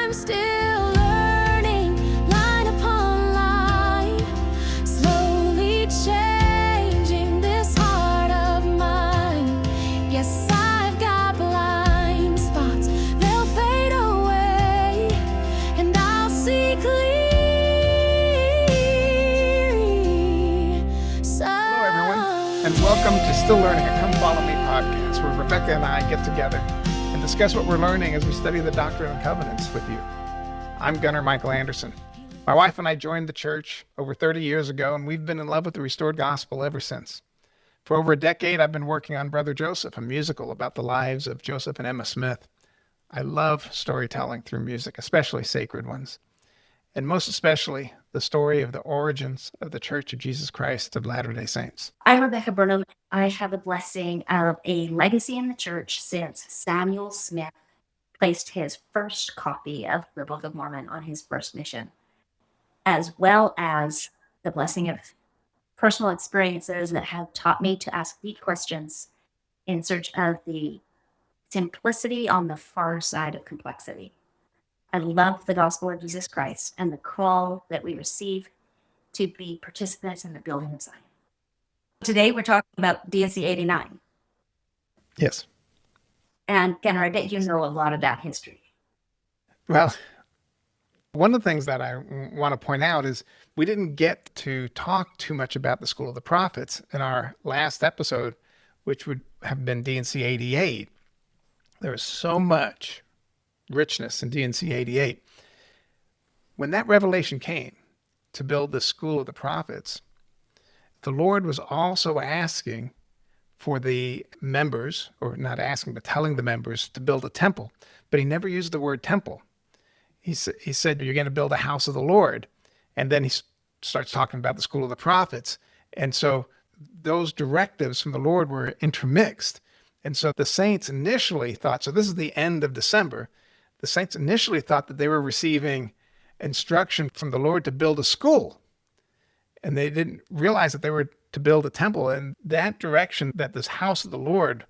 I'm still learning, line upon line, slowly changing this heart of mine. Yes, I've got blind spots, they'll fade away, and I'll see clearly. Hello, everyone, and welcome to Still Learning, a Come Follow Me podcast, where Rebecca and I get together and discuss what we're learning as we study the Doctrine and Covenants with you. I'm Gunnar Michael Anderson. My wife and I joined the church over 30 years ago, and we've been in love with the restored gospel ever since. For over a decade, I've been working on Brother Joseph, a musical about the lives of Joseph and Emma Smith. I love storytelling through music, especially sacred ones, and most especially the story of the origins of the Church of Jesus Christ of Latter-day Saints. I'm Rebecca Burnham. I have the blessing of a legacy in the church since Samuel Smith placed his first copy of the Book of Mormon on his first mission, as well as the blessing of personal experiences that have taught me to ask deep questions in search of the simplicity on the far side of complexity. I love the gospel of Jesus Christ and the call that we receive to be participants in the building of Zion. Today, we're talking about D&C 89. Yes. And Gunnar, I bet you know a lot about history. Well, one of the things that I want to point out is we didn't get to talk too much about the School of the Prophets in our last episode, which would have been D&C 88. There was so much richness in D&C 88. When that revelation came to build the School of the Prophets, the Lord was also asking for the members, or not asking, but telling the members to build a temple. But he never used the word temple. He said, you're going to build a house of the Lord. And then he starts talking about the School of the Prophets. And so those directives from the Lord were intermixed. And so the saints initially thought, so this is the end of December, the saints initially thought that they were receiving instruction from the Lord to build a school. And they didn't realize that they were to build a temple. And that direction, that this house of the Lord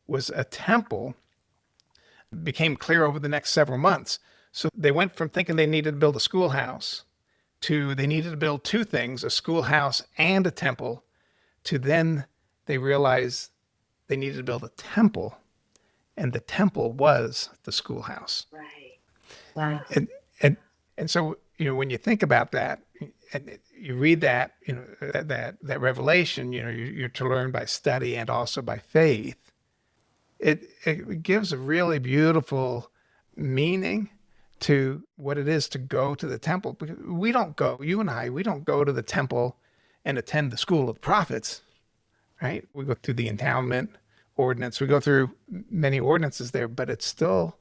was a temple, became clear over the next several months. So they went from thinking they needed to build a schoolhouse to they needed to build two things, a schoolhouse and a temple, to then they realized they needed to build a temple. And the temple was the schoolhouse. Right. Wow. And so, when you think about that, and you read that, that revelation, you're to learn by study and also by faith. It gives a really beautiful meaning to what it is to go to the temple. Because we don't go to the temple and attend the School of the Prophets, right? We go through the endowment ordinance. We go through many ordinances there, but it's a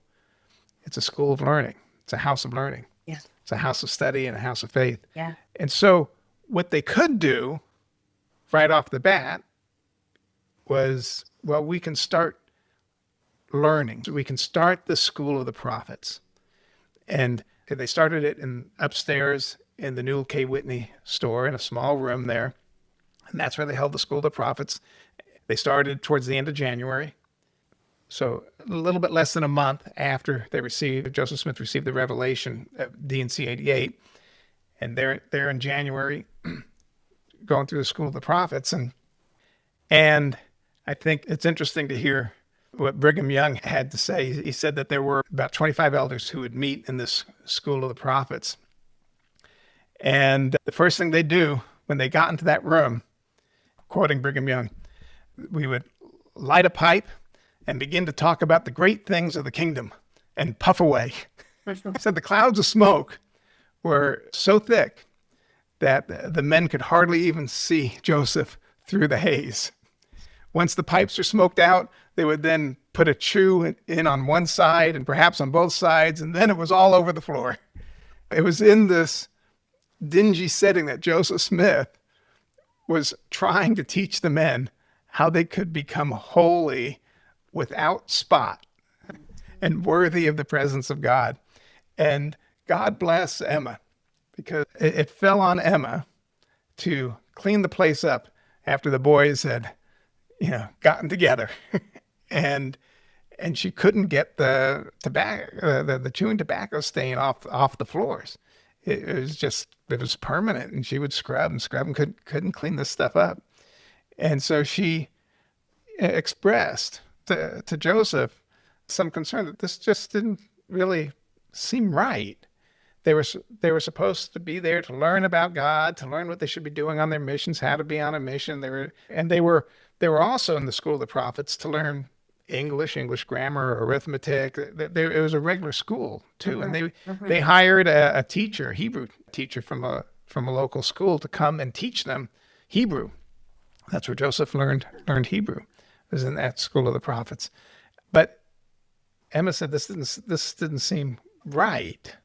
school of learning. It's a house of learning. Yeah. It's a house of study and a house of faith. Yeah. And so what they could do right off the bat was, we can start learning. We can start the School of the Prophets. And they started it upstairs in the Newell K. Whitney store in a small room there. And that's where they held the School of the Prophets. They started towards the end of January. So a little bit less than a month after Joseph Smith received the revelation of D&C 88. And they're in January going through the School of the Prophets. And I think it's interesting to hear what Brigham Young had to say. He said that there were about 25 elders who would meet in this School of the Prophets. And the first thing they do when they got into that room, quoting Brigham Young, we would light a pipe and begin to talk about the great things of the kingdom and puff away. He said the clouds of smoke were so thick that the men could hardly even see Joseph through the haze. Once the pipes are smoked out, they would then put a chew in on one side and perhaps on both sides, and then it was all over the floor. It was in this dingy setting that Joseph Smith was trying to teach the men how they could become holy without spot and worthy of the presence of God. And God bless Emma, because it fell on Emma to clean the place up after the boys had, gotten together. and and she couldn't get the tobacco, the chewing tobacco stain off the floors. It was permanent, and she would scrub and scrub and couldn't clean this stuff up. And so she expressed to Joseph some concern that this just didn't really seem right. They were supposed to be there to learn about God, to learn what they should be doing on their missions, how to be on a mission. They were also in the school of the prophets to learn English grammar, arithmetic. It was a regular school too, and they hired a teacher, Hebrew teacher from a local school to come and teach them Hebrew. That's where Joseph learned Hebrew. It was in that school of the prophets. But Emma said this didn't seem right.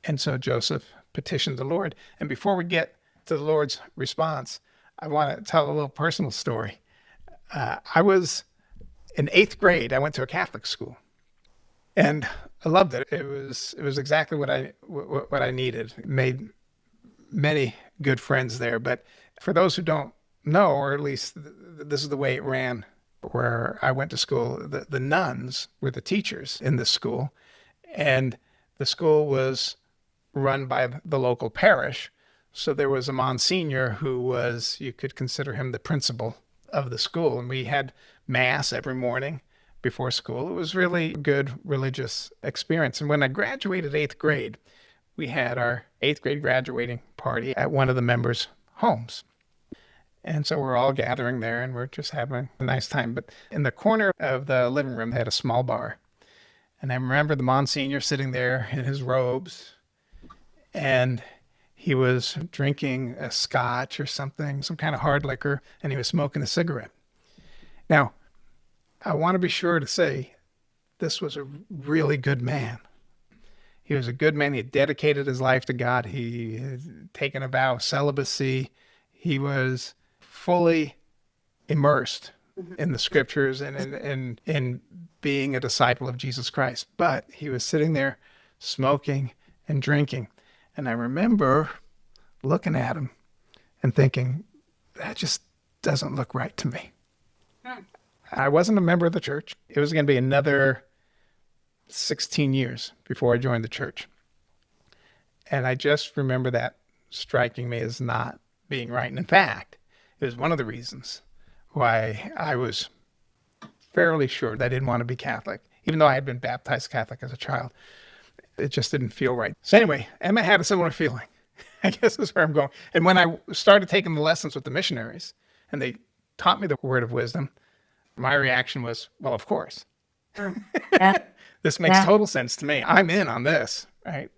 And so Joseph petitioned the Lord. And before we get to the Lord's response, I want to tell a little personal story. I was in 8th grade. I went to a Catholic school, and I loved it. It was exactly what I needed. Made many good friends there. But for those who don't know, or at least this is the way it ran where I went to school, the nuns were the teachers in this school, and the school was run by the local parish. So there was a Monsignor who was, you could consider him the principal of the school. And we had mass every morning before school. It was really a good religious experience. And when I graduated 8th grade, we had our 8th grade graduating party at one of the members' homes. And so we're all gathering there and we're just having a nice time. But in the corner of the living room, they had a small bar. And I remember the Monsignor sitting there in his robes, and he was drinking a scotch or something, some kind of hard liquor, and he was smoking a cigarette. Now, I want to be sure to say this was a really good man. He was a good man. He had dedicated his life to God. He had taken a vow of celibacy. He was fully immersed in the scriptures and in being a disciple of Jesus Christ. But he was sitting there smoking and drinking. And I remember looking at him and thinking, that just doesn't look right to me. I wasn't a member of the church. It was going to be another 16 years before I joined the church. And I just remember that striking me as not being right. And in fact, it was one of the reasons why I was fairly sure that I didn't want to be Catholic, even though I had been baptized Catholic as a child. It just didn't feel right. So anyway, Emma had a similar feeling. I guess that's where I'm going. And when I started taking the lessons with the missionaries, and they taught me the word of wisdom, my reaction was, well, of course. Yeah. This makes total sense to me. I'm in on this, right?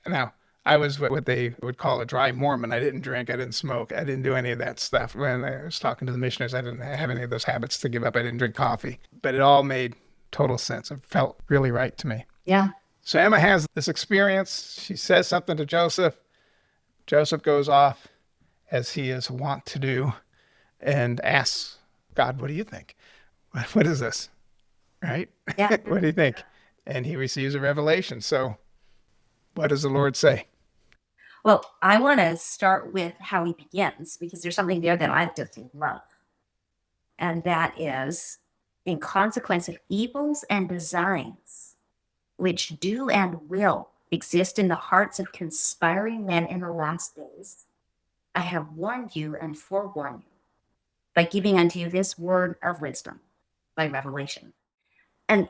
Now, I was what they would call a dry Mormon. I didn't drink. I didn't smoke. I didn't do any of that stuff. When I was talking to the missionaries, I didn't have any of those habits to give up. I didn't drink coffee. But it all made total sense. It felt really right to me. Yeah. So Emma has this experience. She says something to Joseph. Joseph goes off, as he is wont to do, and asks God, what do you think? What is this? Right? Yeah. What do you think? And he receives a revelation. So what does the Lord say? Well, I want to start with how he begins, because there's something there that I just love. And that is, in consequence of evils and designs, which do and will exist in the hearts of conspiring men in the last days, I have warned you and forewarned you by giving unto you this word of wisdom by revelation. And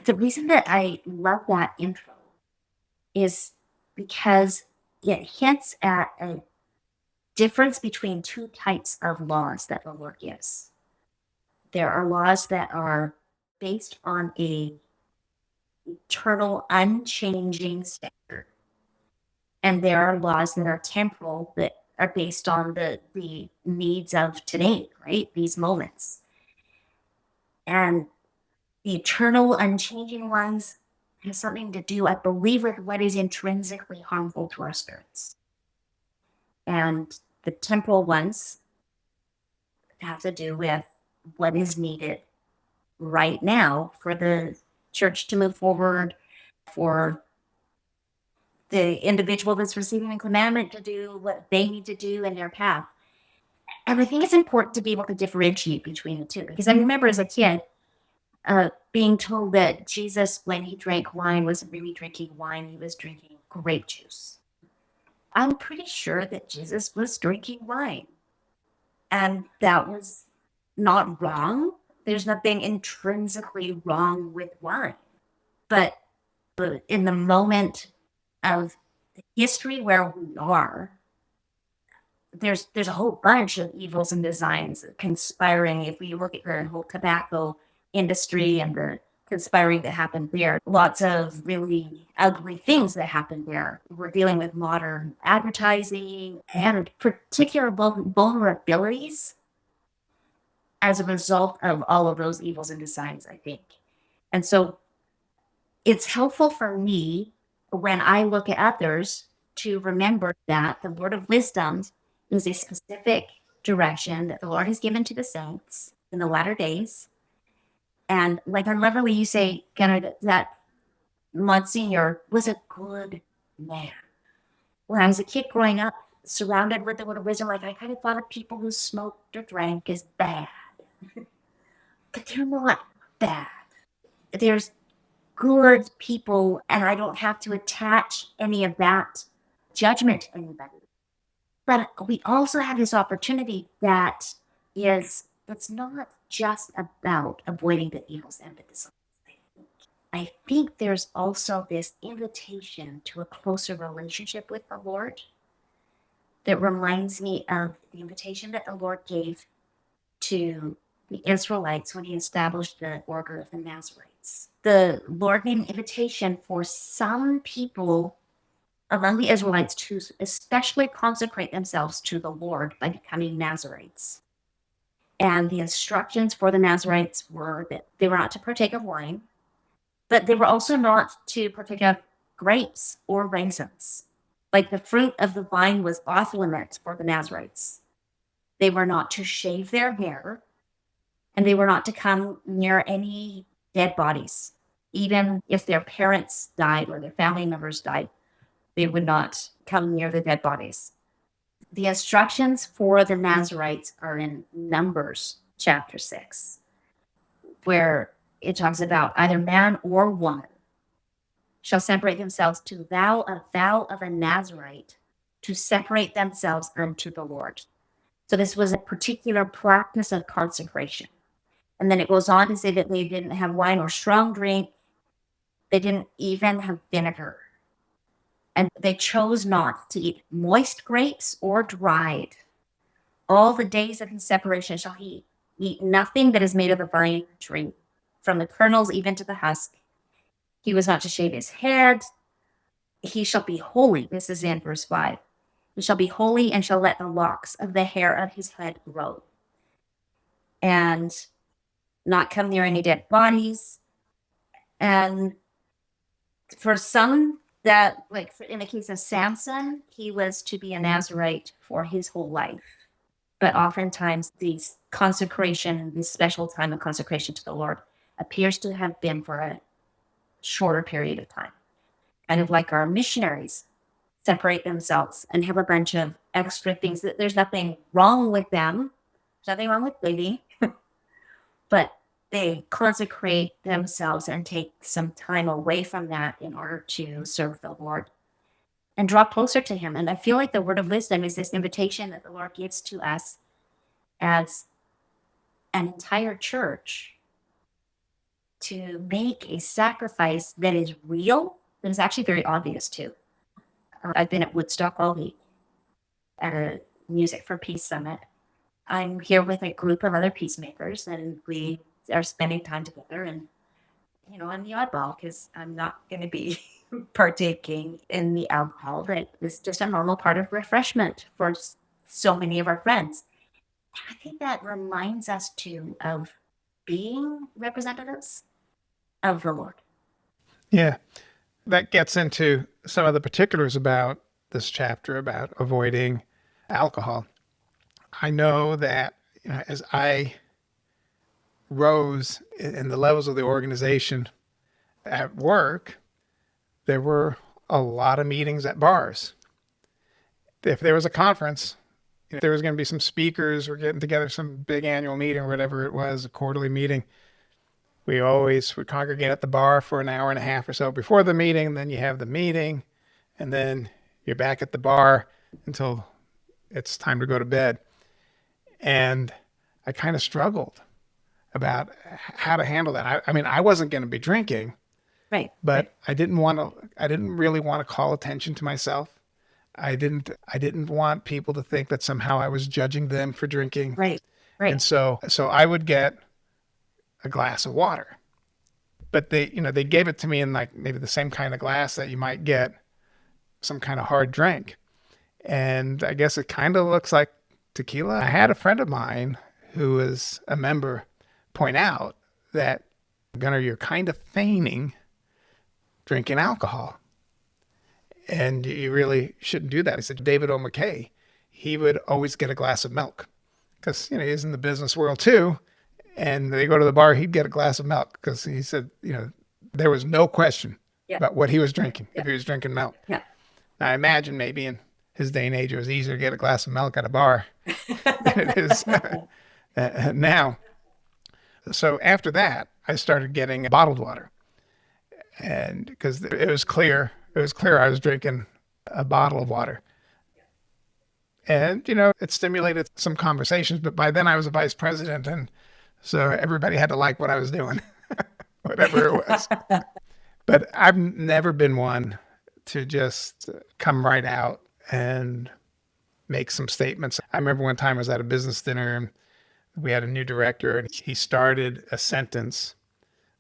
the reason that I love that intro is because it hints at a difference between two types of laws that the Lord gives. There are laws that are based on a eternal, unchanging standard. And there are laws that are temporal, that are based on the needs of today, right? These moments. And the eternal, unchanging ones have something to do, I believe, with what is intrinsically harmful to our spirits. And the temporal ones have to do with what is needed right now for the church to move forward, for the individual that's receiving the commandment to do what they need to do in their path. And I think it's important to be able to differentiate between the two, because I remember as a kid, being told that Jesus, when he drank wine, wasn't really drinking wine, he was drinking grape juice. I'm pretty sure that Jesus was drinking wine, and that was not wrong. There's nothing intrinsically wrong with wine. But in the moment of history where we are, there's a whole bunch of evils and designs conspiring. If we look at the whole tobacco industry and the conspiring that happened there, lots of really ugly things that happened there. We're dealing with modern advertising and particular vulnerabilities as a result of all of those evils and designs, I think. And so it's helpful for me when I look at others to remember that the word of wisdom is a specific direction that the Lord has given to the saints in the latter days. And like I love when you say, Gunnar, that Monsignor was a good man. When I was a kid growing up, surrounded with the word of wisdom, like I kind of thought of people who smoked or drank as bad. But they're not bad. There's good people, and I don't have to attach any of that judgment to anybody. But we also have this opportunity that is, it's not just about avoiding the evils and the designs. I think there's also this invitation to a closer relationship with the Lord that reminds me of the invitation that the Lord gave to the Israelites when he established the order of the Nazarites. The Lord made an invitation for some people among the Israelites to especially consecrate themselves to the Lord by becoming Nazarites. And the instructions for the Nazarites were that they were not to partake of wine, but they were also not to partake of grapes or raisins. Like the fruit of the vine was off limits for the Nazarites. They were not to shave their hair, and they were not to come near any dead bodies. Even if their parents died or their family members died, they would not come near the dead bodies. The instructions for the Nazarites are in Numbers chapter 6, where it talks about either man or woman shall separate themselves to vow of a Nazarite to separate themselves unto the Lord. So this was a particular practice of consecration. And then it goes on to say that they didn't have wine or strong drink. They didn't even have vinegar. And they chose not to eat moist grapes or dried. All the days of his separation shall he eat nothing that is made of the vine tree, from the kernels even to the husk. He was not to shave his head. He shall be holy. This is in verse 5. He shall be holy and shall let the locks of the hair of his head grow. And not come near any dead bodies. And for some, that, like in the case of Samson, he was to be a Nazarite for his whole life. But oftentimes, these consecration, this special time of consecration to the Lord, appears to have been for a shorter period of time. Kind of like our missionaries separate themselves and have a bunch of extra things that there's nothing wrong with them. There's nothing wrong with living, but they consecrate themselves and take some time away from that in order to serve the Lord and draw closer to him. And I feel like the word of wisdom is this invitation that the Lord gives to us as an entire church to make a sacrifice that is real, that is actually very obvious too. I've been at Woodstock all week at a Music for Peace Summit. I'm here with a group of other peacemakers, and we are spending time together. And, you know, I'm the oddball because I'm not going to be partaking in the alcohol. But it's just a normal part of refreshment for so many of our friends. I think that reminds us too of being representatives of the Lord. Yeah. That gets into some of the particulars about this chapter about avoiding alcohol. I know that, you know, as I rose in the levels of the organization at work, there were a lot of meetings at bars. If there was a conference, if there was going to be some speakers, we're getting together, some big annual meeting or whatever it was, a quarterly meeting, We always would congregate at the bar for an hour and a half or so before the meeting. Then you have the meeting, and then you're back at the bar until it's time to go to bed. And I kind of struggled about how to handle that. I mean, I wasn't going to be drinking, Right. but I didn't really want to call attention to myself. I didn't want people to think that somehow I was judging them for drinking. Right. Right. And so I would get a glass of water, but they gave it to me in like maybe the same kind of glass that you might get some kind of hard drink. And I guess it kind of looks like tequila. I had a friend of mine who is a member point out that, Gunnar, you're kind of feigning drinking alcohol. And you really shouldn't do that. He said, David O. McKay, he would always get a glass of milk because, he's in the business world too. And they go to the bar, he'd get a glass of milk because he said, there was no question about what he was drinking if he was drinking milk. Yeah. Now, I imagine maybe in his day and age, it was easier to get a glass of milk at a bar than it is now. So after that, I started getting bottled water. And because it was clear I was drinking a bottle of water. And, it stimulated some conversations, but by then I was a vice president. And so everybody had to like what I was doing, whatever it was. But I've never been one to just come right out and make some statements. I remember one time I was at a business dinner and we had a new director and he started a sentence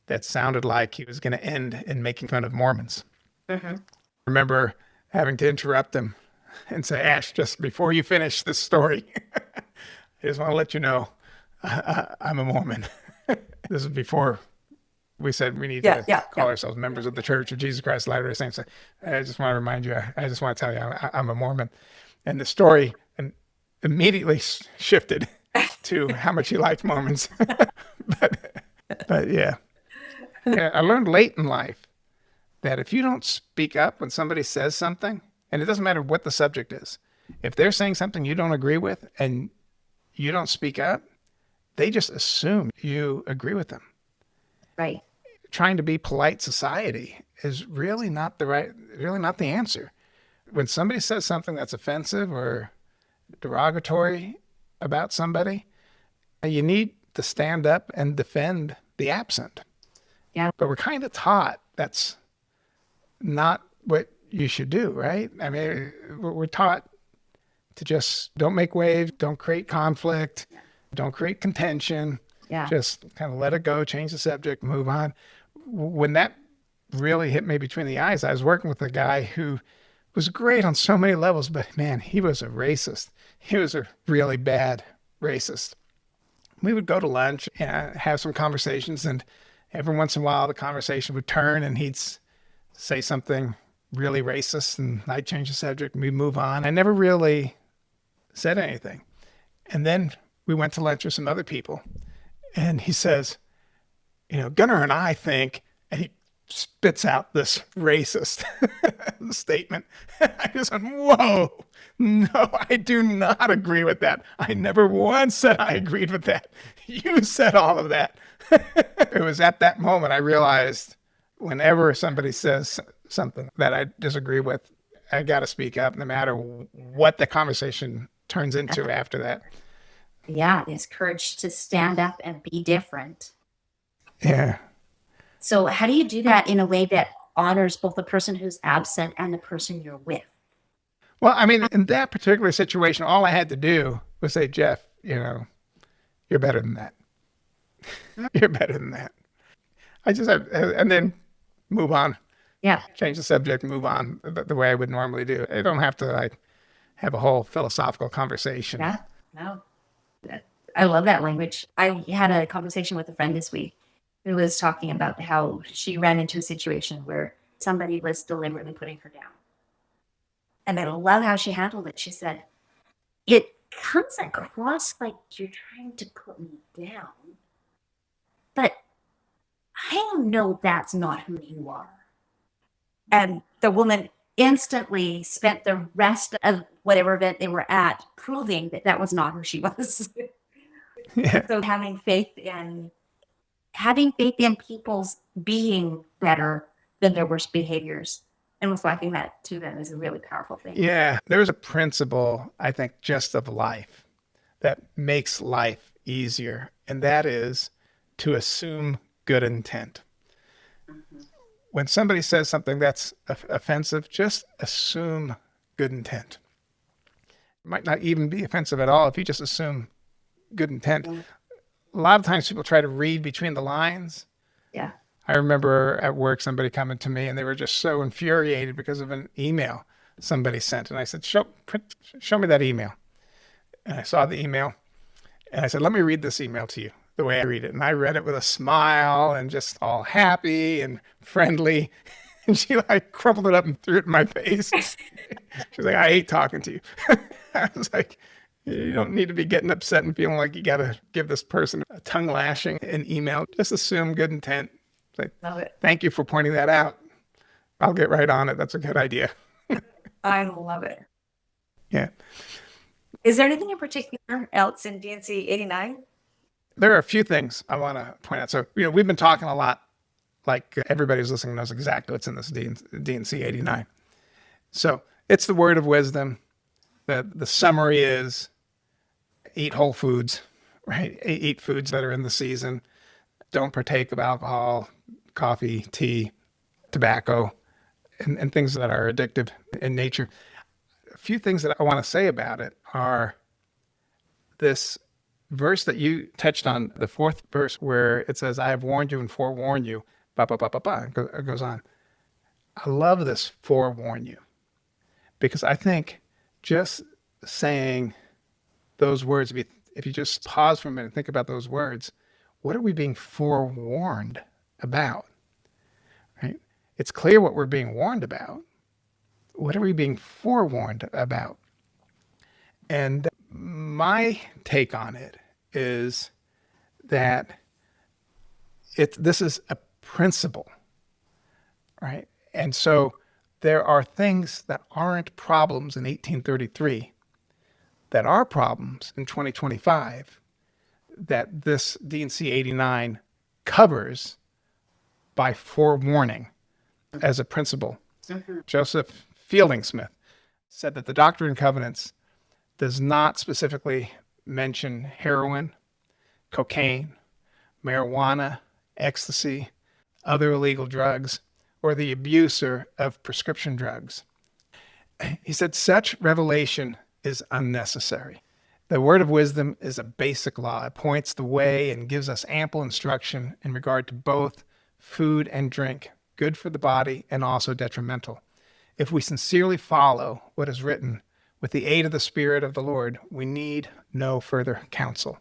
that sounded like he was going to end in making fun of Mormons. Mm-hmm. I remember having to interrupt him and say, Ash, just before you finish this story, I just want to let you know I'm a Mormon. This is before we said we need to call ourselves members of the Church of Jesus Christ of Latter-day Saints. I just want to remind you, I just want to tell you I'm a Mormon. And the story immediately shifted to how much he liked Mormons. but yeah. I learned late in life that if you don't speak up when somebody says something, and it doesn't matter what the subject is, if they're saying something you don't agree with and you don't speak up, they just assume you agree with them. Right. Trying to be polite society is really not the answer. When somebody says something that's offensive or derogatory about somebody, you need to stand up and defend the absent. Yeah. But we're kind of taught that's not what you should do, right? I mean, we're taught to just don't make waves, don't create conflict, don't create contention. Yeah. Just kind of let it go, change the subject, move on. When that really hit me between the eyes, I was working with a guy who was great on so many levels, but man, he was a racist. He was a really bad racist. We would go to lunch and have some conversations, and every once in a while the conversation would turn and he'd say something really racist and I'd change the subject and we'd move on. I never really said anything. And then we went to lunch with some other people and he says, Gunnar and I think, and he spits out this racist statement. I just went, whoa, no, I do not agree with that. I never once said I agreed with that. You said all of that. It was at that moment I realized whenever somebody says something that I disagree with, I got to speak up no matter what the conversation turns into after that. Yeah, there's courage to stand up and be different. Yeah. So how do you do that in a way that honors both the person who's absent and the person you're with? Well, I mean, in that particular situation, all I had to do was say, Jeff, you're better than that. You're better than that. I just have, and then move on. Yeah. Change the subject, move on the way I would normally do. I don't have to have a whole philosophical conversation. Yeah. No. I love that language. I had a conversation with a friend this week who was talking about how she ran into a situation where somebody was deliberately putting her down. And I love how she handled it. She said, it comes across like you're trying to put me down, but I know that's not who you are. And the woman instantly spent the rest of whatever event they were at proving that that was not who she was. Yeah. So having faith in having faith in people's being better than their worst behaviors and reflecting that to them is a really powerful thing. Yeah, there's a principle, I think, just of life that makes life easier, and that is to assume good intent. When somebody says something that's offensive, just assume good intent. It might not even be offensive at all if you just assume good intent. A lot of times people try to read between the lines. Yeah. I remember at work somebody coming to me and they were just so infuriated because of an email somebody sent. And I said, show me that email. And I saw the email and I said, let me read this email to you the way I read it. And I read it with a smile and just all happy and friendly. And she like crumpled it up and threw it in my face. She's like, I hate talking to you. I was like, you don't need to be getting upset and feeling like you got to give this person a tongue lashing in email. Just assume good intent. Like, Love it. thank you for pointing that out. I'll get right on it. That's a good idea. I love it. Yeah. Is there anything in particular else in DNC 89? There are a few things I want to point out. So, we've been talking a lot, like everybody who's listening knows exactly what's in this DNC 89. So it's the word of wisdom. The summary is eat whole foods, right? Eat foods that are in the season. Don't partake of alcohol, coffee, tea, tobacco, and things that are addictive in nature. A few things that I want to say about it are this verse that you touched on, the fourth verse where it says, I have warned you and forewarned you, it goes on. I love this forewarn you because I think just saying those words, if you just pause for a minute and think about those words, what are we being forewarned about? Right? It's clear what we're being warned about. What are we being forewarned about? And my take on it is that this is a principle, right? And so there are things that aren't problems in 1833 that are problems in 2025 that this DNC 89 covers by forewarning as a principle. Mm-hmm. Joseph Fielding Smith said that the Doctrine and Covenants does not specifically mention heroin, cocaine, marijuana, ecstasy, other illegal drugs, or the abuse of prescription drugs. He said such revelation is unnecessary. The word of wisdom is a basic law. It points the way and gives us ample instruction in regard to both food and drink, good for the body and also detrimental. If we sincerely follow what is written with the aid of the Spirit of the Lord, we need no further counsel.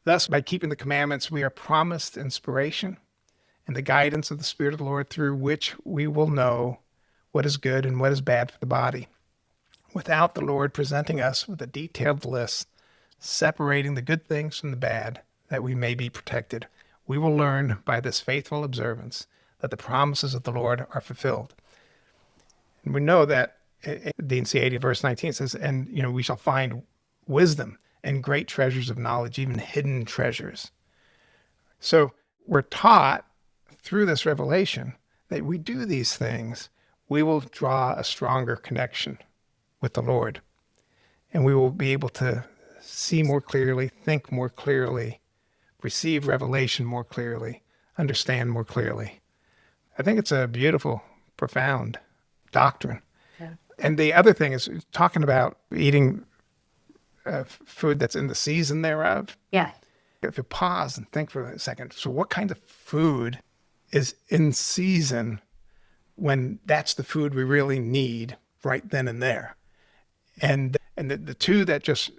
Thus, by keeping the commandments, we are promised inspiration and the guidance of the Spirit of the Lord, through which we will know what is good and what is bad for the body. Without the Lord presenting us with a detailed list, separating the good things from the bad, that we may be protected, we will learn by this faithful observance that the promises of the Lord are fulfilled. And we know that DNC 80 verse 19 says, and we shall find wisdom and great treasures of knowledge, even hidden treasures. So we're taught through this revelation that we do these things, we will draw a stronger connection with the Lord. And we will be able to see more clearly, think more clearly, receive revelation more clearly, understand more clearly. I think it's a beautiful, profound doctrine. Yeah. And the other thing is talking about eating food that's in the season thereof. Yeah. If you pause and think for a second, so what kind of food is in season when that's the food we really need right then and there? And the two that just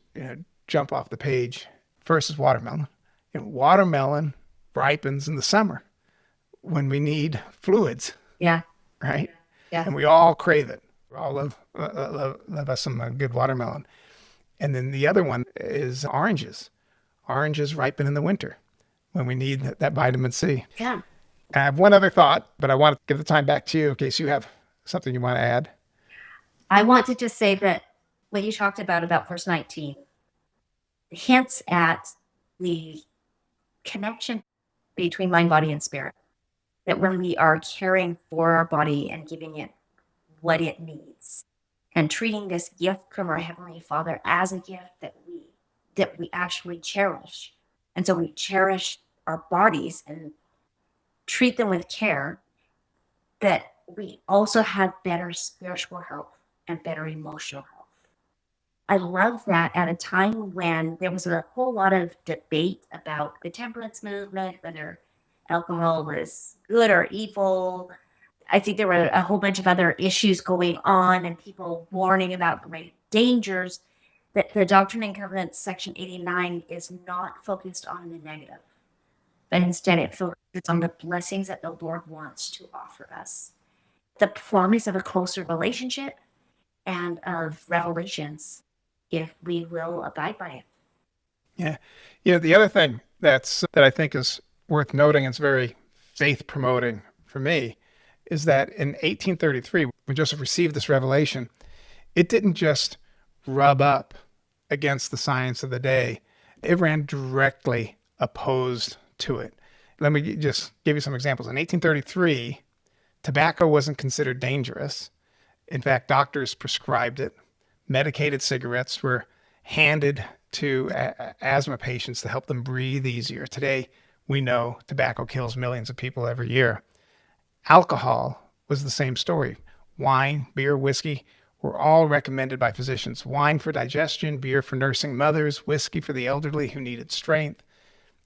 jump off the page, first is watermelon. Watermelon ripens in the summer when we need fluids. Yeah. Right? Yeah. And we all crave it. We all love us some good watermelon. And then the other one is oranges. Oranges ripen in the winter when we need that vitamin C. Yeah. I have one other thought, but I want to give the time back to you in case you have something you want to add. I want to just say that what you talked about verse 19 hints at the connection between mind, body, and spirit. That when we are caring for our body and giving it what it needs and treating this gift from our Heavenly Father as a gift that we actually cherish. And so we cherish our bodies and treat them with care, that we also have better spiritual health and better emotional health. I love that at a time when there was a whole lot of debate about the temperance movement, whether alcohol was good or evil. I think there were a whole bunch of other issues going on and people warning about great dangers. That the Doctrine and Covenants section 89 is not focused on the negative, but instead it focuses on the blessings that the Lord wants to offer us. The promise of a closer relationship and of revelations, if we will abide by it. Yeah. The other thing that I think is worth noting, and it's very faith promoting for me, is that in 1833, when Joseph received this revelation, it didn't just rub up against the science of the day. It ran directly opposed to it. Let me just give you some examples. In 1833, tobacco wasn't considered dangerous. In fact, doctors prescribed it. Medicated cigarettes were handed to asthma patients to help them breathe easier. Today, we know tobacco kills millions of people every year. Alcohol was the same story. Wine, beer, whiskey were all recommended by physicians. Wine for digestion, beer for nursing mothers, whiskey for the elderly who needed strength.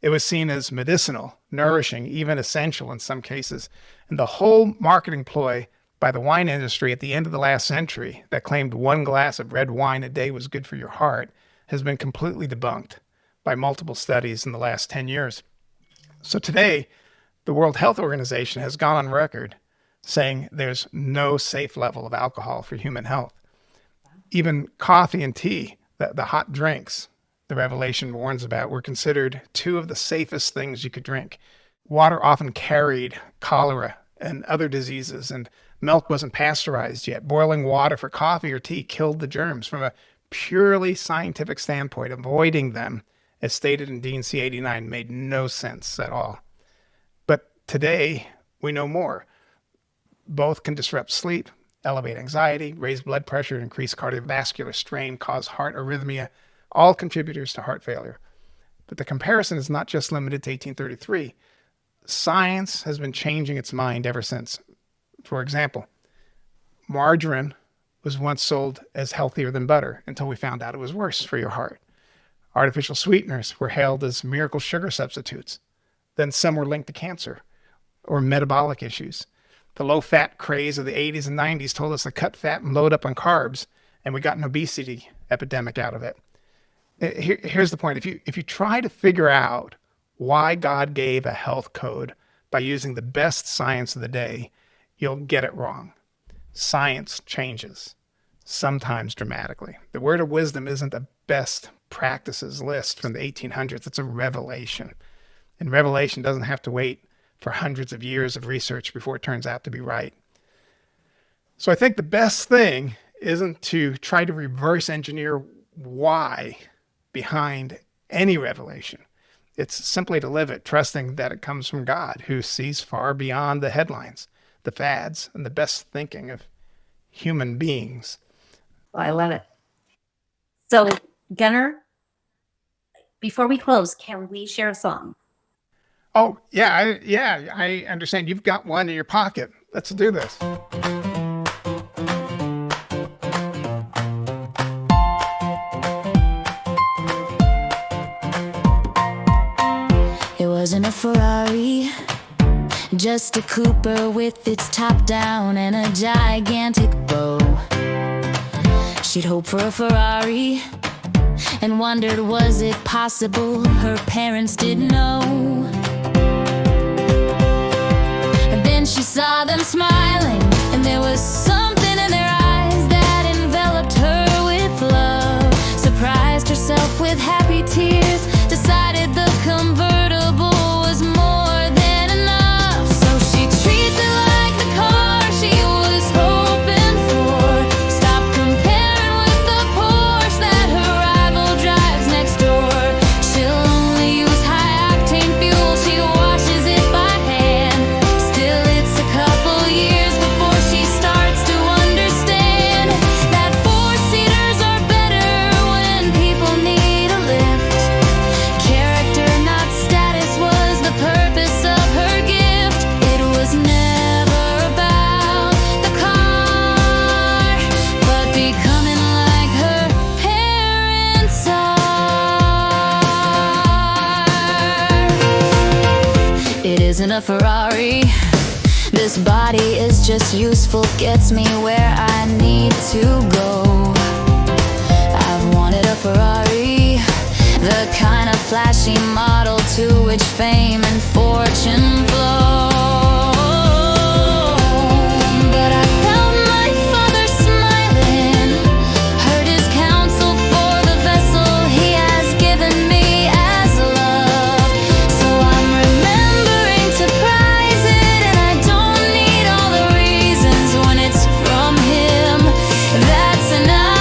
It was seen as medicinal, nourishing, even essential in some cases. And the whole marketing ploy by the wine industry at the end of the last century that claimed 1 glass of red wine a day was good for your heart has been completely debunked by multiple studies in the last 10 years. So today, the World Health Organization has gone on record saying there's no safe level of alcohol for human health. Even coffee and tea, the hot drinks the Revelation warns about, were considered 2 of the safest things you could drink. Water often carried cholera and other diseases, and milk wasn't pasteurized yet. Boiling water for coffee or tea killed the germs. From a purely scientific standpoint, avoiding them, as stated in D&C 89, made no sense at all. But today, we know more. Both can disrupt sleep, elevate anxiety, raise blood pressure, increase cardiovascular strain, cause heart arrhythmia, all contributors to heart failure. But the comparison is not just limited to 1833. Science has been changing its mind ever since. For example, margarine was once sold as healthier than butter until we found out it was worse for your heart. Artificial sweeteners were hailed as miracle sugar substitutes. Then some were linked to cancer or metabolic issues. The low-fat craze of the 80s and 90s told us to cut fat and load up on carbs, and we got an obesity epidemic out of it. Here's the point. If you try to figure out why God gave a health code by using the best science of the day, you'll get it wrong. Science changes, sometimes dramatically. The word of wisdom isn't a best practices list from the 1800s. It's a revelation. And revelation doesn't have to wait for hundreds of years of research before it turns out to be right. So I think the best thing isn't to try to reverse engineer why behind any revelation. It's simply to live it, trusting that it comes from God, who sees far beyond the headlines, the fads, and the best thinking of human beings. Well, I love it. So, Gunnar, before we close, can we share a song? Oh, yeah, I understand. You've got one in your pocket. Let's do this. It wasn't a Ferrari, just a Cooper with its top down and a gigantic bow. She'd hoped for a Ferrari and wondered, was it possible her parents didn't know? And then she saw them smiling, and there was something in their eyes that enveloped her with love. Surprised herself with happy tears, decided the convertible was more than enough. So she treats it like the car she was hoping for. Stop comparing with the Porsche that her rival drives next door. She'll only use high-octane fuel, she washes than a Ferrari. This body is just useful, gets me where I need to go. I've wanted a Ferrari, the kind of flashy model to which fame and fortune flow. But I felt my father smiling, heard his counsel for the vessel he has given me as love. So I'm remembering to prize it, and I don't need all the reasons when it's from him. That's enough.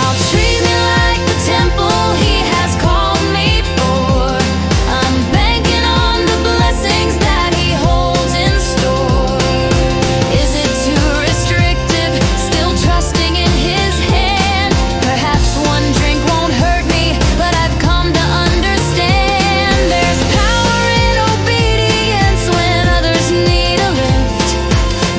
I'll treat me like the temple he has called me for. I'm banking on the blessings that he holds in store. Is it too restrictive? Still trusting in his hand. Perhaps one drink won't hurt me, but I've come to understand there's power in obedience when others need a lift.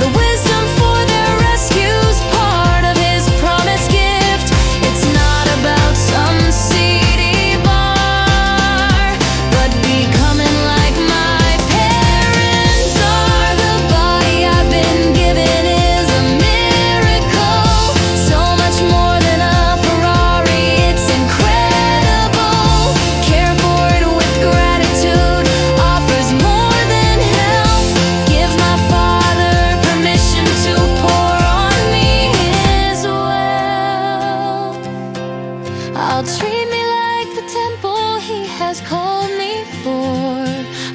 The wisdom for their rescue's part of his promised gift. It's not about some seedy bar, but becoming like my parents are. The body I've been given is a miracle, so much more than a Ferrari. It's incredible. Care for it with gratitude, offers more than help. Gives my Father permission to pour on me his wealth. I'll treat me like the temple he has called me for.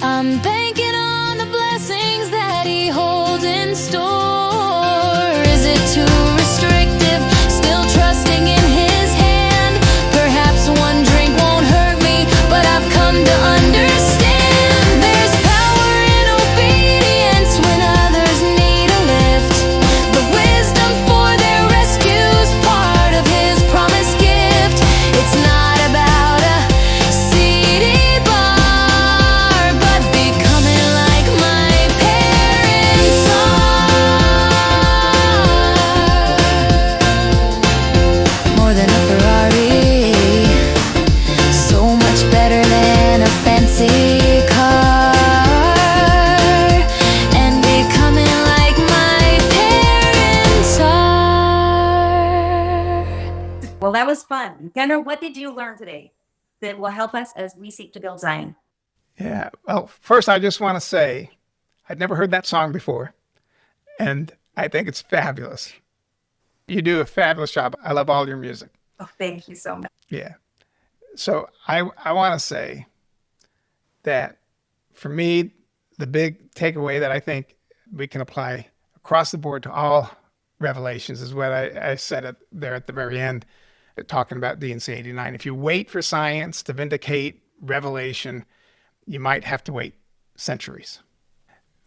I'm banking on the blessings that he holds in store. Is it too restrictive? Still trusting in his hand. Perhaps one drink won't hurt me, but I've come to understand there's power in obedience when others need a lift. The wisdom for their rescue's part of his promised gift. It's not about a seedy bar, but becoming like my parents are. More than a Ferrari, so much better than a fancy car, and becoming like my parents are. Well, that was fun. Gunnar, what did you learn today that will help us as we seek to build Zion? Yeah. Well, first, I just want to say I'd never heard that song before, and I think it's fabulous. You do a fabulous job. I love all your music. Oh, thank you so much. Yeah. So I want to say that for me, the big takeaway that I think we can apply across the board to all revelations is what I said there at the very end, talking about D&C 89. If you wait for science to vindicate revelation, you might have to wait centuries.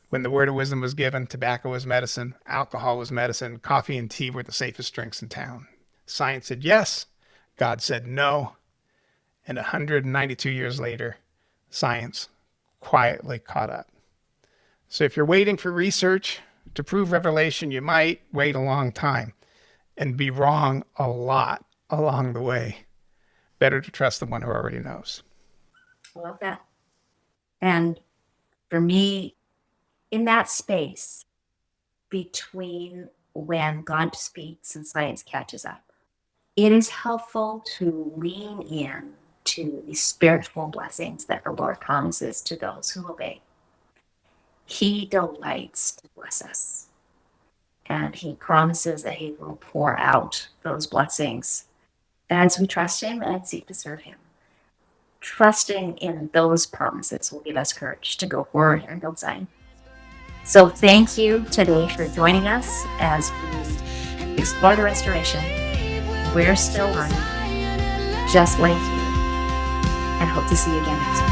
When the word of wisdom was given, tobacco was medicine, alcohol was medicine, coffee and tea were the safest drinks in town. Science said yes, God said no, and 192 years later, science quietly caught up. So if you're waiting for research to prove revelation, you might wait a long time and be wrong a lot along the way. Better to trust the one who already knows. I love that. And for me, in that space between when God speaks and science catches up, it is helpful to lean in to the spiritual blessings that the Lord promises to those who obey. He delights to bless us, and he promises that he will pour out those blessings as we trust him and seek to serve him. Trusting in those promises will give us courage to go forward and build Zion. So thank you today for joining us as we explore the restoration. We're still learning, just like you, and hope to see you again next week.